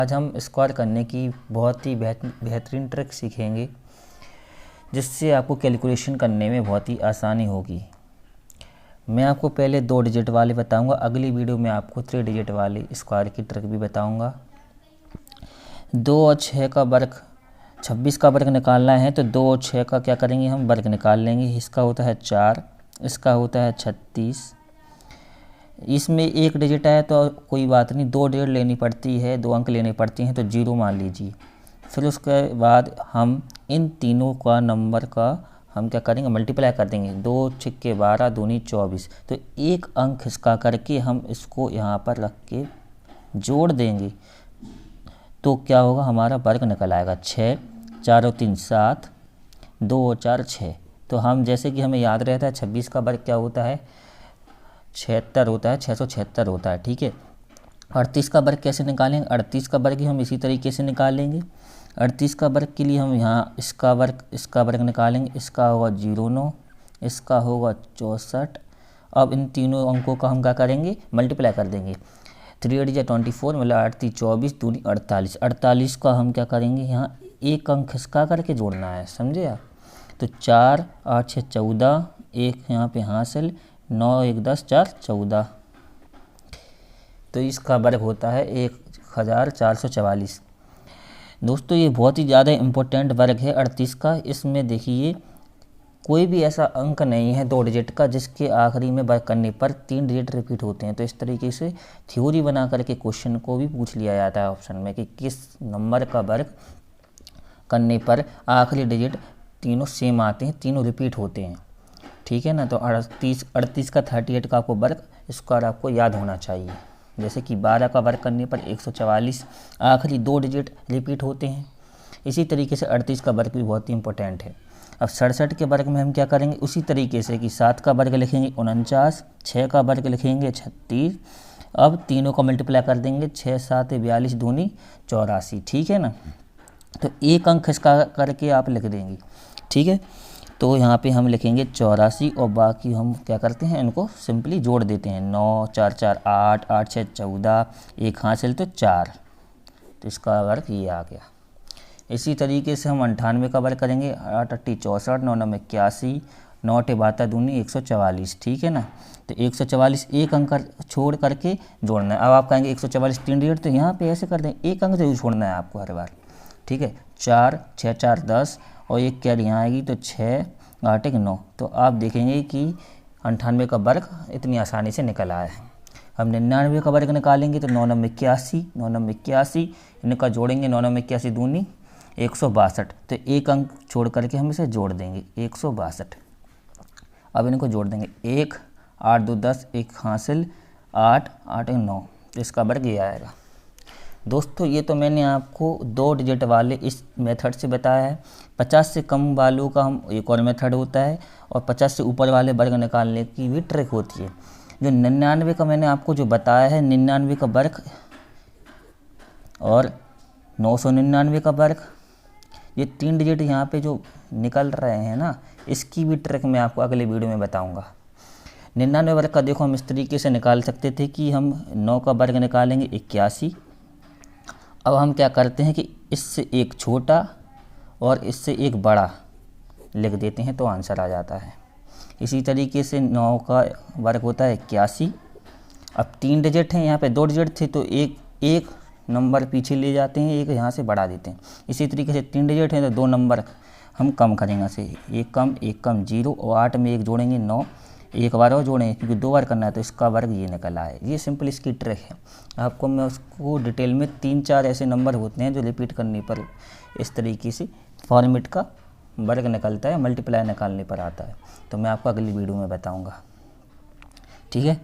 आज हम स्क्वायर करने की बहुत ही बेहतरीन ट्रिक सीखेंगे जिससे आपको कैलकुलेशन करने में बहुत ही आसानी होगी। मैं आपको पहले 2 डिजिट वाले बताऊंगा, अगली वीडियो में आपको 3 डिजिट वाले स्क्वायर की ट्रिक भी बताऊंगा। 2 और 6 का वर्ग 26 का वर्ग निकालना है तो 2 और 6 का क्या करेंगे, हम वर्ग निकाल लेंगे। इसका होता है 4, इसका होता है 36। इसमें 1 डिजिट है तो कोई बात नहीं, 2 डिजिट लेनी पड़ती है, 2 अंक लेने पड़ती हैं तो 0 मान लीजिए। फिर उसके बाद हम इन तीनों का नंबर का हम क्या करेंगे, मल्टीप्लाई कर देंगे। 2 छिक्के 12 दूनी 24, तो 1 अंक इसका करके हम इसको यहाँ पर रख के जोड़ देंगे तो क्या होगा, हमारा वर्ग निकल आएगा। 6 4 और 3 7, 2 और 4 6। तो हम जैसे कि हमें याद रहता है 26 का वर्ग क्या होता है, 76 होता है, 676 होता है, ठीक है। 38 का वर्ग कैसे निकालेंगे, 38 का वर्ग ही हम इसी तरीके से निकालेंगे। 38 का वर्ग के लिए हम यहाँ इसका वर्ग निकालेंगे। इसका होगा 09, इसका होगा 64। अब इन तीनों अंकों का हम क्या करेंगे, मल्टीप्लाई कर देंगे। 3 8 या 24 मतलब 38 24 दूनी 48। 48 का हम क्या करेंगे, यहाँ 1 अंक खिसका करके जोड़ना है, समझे आप। तो 4 8 6 14, 1 यहाँ पे हासिल, 9 1 10 4 14। तो इसका वर्ग होता है 1444। दोस्तों ये बहुत ही ज़्यादा इम्पोर्टेंट वर्ग है 38 का। इसमें देखिए कोई भी ऐसा अंक नहीं है 2 डिजिट का जिसके आखिरी में वर्ग करने पर 3 डिजिट रिपीट होते हैं। तो इस तरीके से थ्योरी बना करके क्वेश्चन को भी पूछ लिया जाता है ऑप्शन में कि किस नंबर का वर्ग करने पर आखिरी डिजिट तीनों सेम आते हैं, तीनों रिपीट होते हैं, ठीक है ना। तो 38 का 38 का आपको वर्ग स्क्वायर आपको याद होना चाहिए। जैसे कि 12 का वर्ग करने पर 144, आखिरी 2 डिजिट रिपीट होते हैं। इसी तरीके से 38 का वर्ग भी बहुत ही इंपॉर्टेंट है। अब 67 के वर्ग में हम क्या करेंगे, उसी तरीके से कि 7 का वर्ग लिखेंगे 49, 6 का वर्ग लिखेंगे 36। अब तीनों को मल्टीप्लाई कर देंगे, 6 7 42 दूनी 84, ठीक है ना। तो 1 अंक इसका करके आप लिख देंगे, ठीक है। तो यहाँ पे हम लिखेंगे 84 और बाकी हम क्या करते हैं, इनको सिंपली जोड़ देते हैं। 9 4 4 8, 8 6 14, 1 हासिल तो 4। तो इसका वर्ग ये आ गया। इसी तरीके से हम 98 का वर्ग करेंगे। 8 8 64, 9 9 81, 9 8 72 दूनी 144, ठीक है ना। तो 144 1 अंक छोड़ करके जोड़ना है। अब आप कहेंगे 144 3 डिजिट, तो यहाँ पे ऐसे कर दें, 1 अंक जरूर छोड़ना है आपको हर बार, ठीक है। 4 6 4 10 और एक कैरी यहाँ आएगी तो 6 8 1 9। तो आप देखेंगे कि 98 का वर्ग इतनी आसानी से निकल आया है। हम 99 का वर्ग निकालेंगे तो 9 9 81, 9 9 81, इनका जोड़ेंगे, 9 9 81 दूनी 162। तो 1 अंक छोड़ करके हम इसे जोड़ देंगे 162। अब इनको जोड़ देंगे 1 8 2 10, 1 हासिल 8 8 1 9। तो इसका वर्ग ये आएगा। दोस्तों ये तो मैंने आपको 2 डिजिट वाले इस मेथड से बताया है। 50 से कम वालों का हम एक और मेथड होता है और 50 से ऊपर वाले वर्ग निकालने की भी ट्रिक होती है। जो 99 का मैंने आपको जो बताया है, 99 का वर्ग और 999 का वर्ग, ये 3 डिजिट यहाँ पे जो निकल रहे हैं ना, इसकी भी ट्रिक मैं आपको अगले वीडियो में बताऊँगा। 99 वर्ग का देखो हम इस तरीके से निकाल सकते थे कि हम 9 का वर्ग निकालेंगे 81। अब हम क्या करते हैं कि इससे एक छोटा और इससे एक बड़ा लिख देते हैं तो आंसर आ जाता है। इसी तरीके से 9 का वर्ग होता है 81। अब 3 डिजिट हैं, यहाँ पे 2 डिजिट थे तो एक नंबर पीछे ले जाते हैं, एक यहाँ से बढ़ा देते हैं। इसी तरीके से 3 डिजिट हैं तो 2 नंबर हम कम करेंगे से, एक कम 0 और 8 में 1 जोड़ेंगे 9, एक बार और जोड़ेंगे क्योंकि 2 बार करना है, तो इसका वर्ग ये निकल आए। ये सिंपल इसकी ट्रिक है। आपको मैं उसको डिटेल में 3-4 ऐसे नंबर होते हैं जो रिपीट करने पर इस तरीके से फॉर्मेट का वर्ग निकलता है, मल्टीप्लाई निकालने पर आता है। तो मैं आपको अगली वीडियो में बताऊँगा, ठीक है।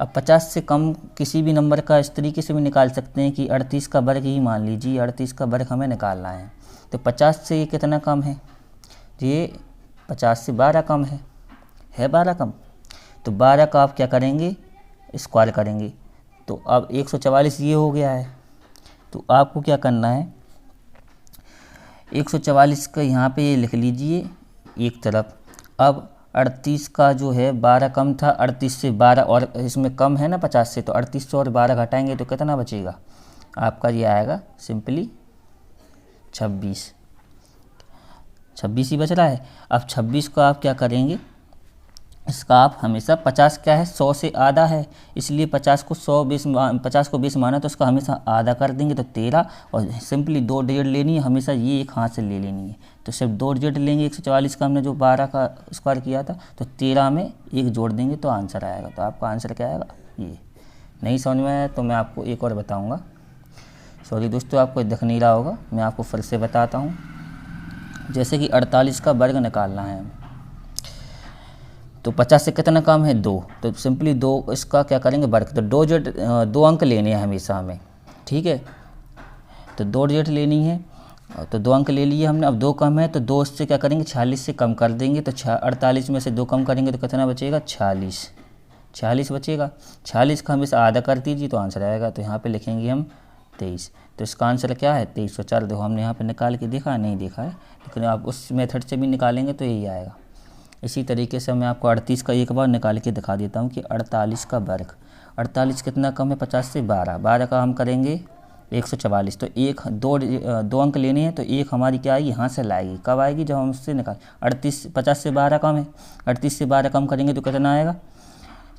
अब 50 से कम किसी भी नंबर का इस तरीके से भी निकाल सकते हैं कि 38 का वर्ग ही मान लीजिए, 38 का वर्ग हमें निकालना है। तो 50 से ये कितना कम है, ये 50 से 12 कम है 12 कम। तो 12 का आप क्या करेंगे, स्क्वायर करेंगे। तो अब 144 ये हो गया है। तो आपको क्या करना है, 144 का यहाँ पे ये लिख लीजिए एक तरफ। अब 38 का जो है 12 कम था, 38 से 12 और इसमें कम है ना 50 से, तो 38 से और 12 घटाएंगे तो कितना बचेगा, आपका ये आएगा सिंपली 26 ही बच रहा है। अब 26 को आप क्या करेंगे, इसका आप हमेशा 50 क्या है 100 से आधा है, इसलिए 50 को 20 माना तो उसका हमेशा आधा कर देंगे तो 13, और सिंपली 2 डिजिट लेनी है, हमेशा ये एक हाथ से ले लेनी है, तो सिर्फ 2 डिजिट लेंगे। 144 का हमने जो 12 का स्क्वायर किया था तो 13 में 1 जोड़ देंगे तो आंसर आएगा। तो आपका आंसर क्या आएगा ये। नहीं समझ में आया तो मैं आपको एक और बताऊँगा। सॉरी दोस्तों, आपको दिख नहीं रहा होगा, मैं आपको फिर से बताता हूँ। जैसे कि 48 का वर्ग निकालना है तो 50 से कितना कम है 2, तो सिंपली 2 इसका क्या करेंगे वर्ग, तो 2 अंक लेने हैं हमेशा हमें, ठीक है। तो 2 डिजिट लेनी है तो 2 अंक ले लिए हमने। अब 2 कम है तो 2 से क्या करेंगे 46 से कम कर देंगे, तो 48 में से 2 कम करेंगे तो कितना बचेगा 46 बचेगा। 46 का हमेशा आधा कर दीजिए तो आंसर आएगा। तो यहाँ पे लिखेंगे हम 23, तो इसका आंसर क्या है 23। चल देखो हमने यहाँ पे निकाल के देखा नहीं देखा है, लेकिन आप उस मेथड से भी निकालेंगे तो यही आएगा। इसी तरीके से मैं आपको 38 का एक बार निकाल के दिखा देता हूँ कि 48 का वर्ग, 48 कितना कम है 50 से 12 का हम करेंगे 144, तो 2 अंक लेने हैं तो 1 हमारी क्या आएगी यहाँ से लाएगी, कब आएगी जब हम उससे निकाल 50 से 12 कम है, 38 से 12 कम करेंगे तो कितना आएगा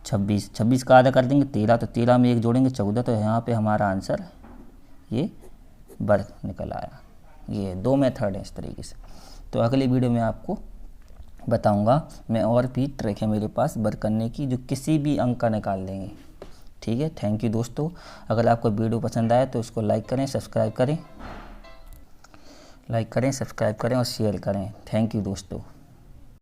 26 का आधा कर देंगे 13, तो 13 में 1 जोड़ेंगे 14, तो यहाँ पे हमारा आंसर ये वर्ग निकल आया। ये 2 मेथड है इस तरीके से। तो अगली वीडियो में आपको बताऊंगा मैं, और भी ट्रिक है मेरे पास वर्क करने की जो किसी भी अंक का निकाल देंगे, ठीक है। थैंक यू दोस्तों। अगर आपको वीडियो पसंद आए तो इसको लाइक करें, सब्सक्राइब करें और शेयर करें। थैंक यू दोस्तों।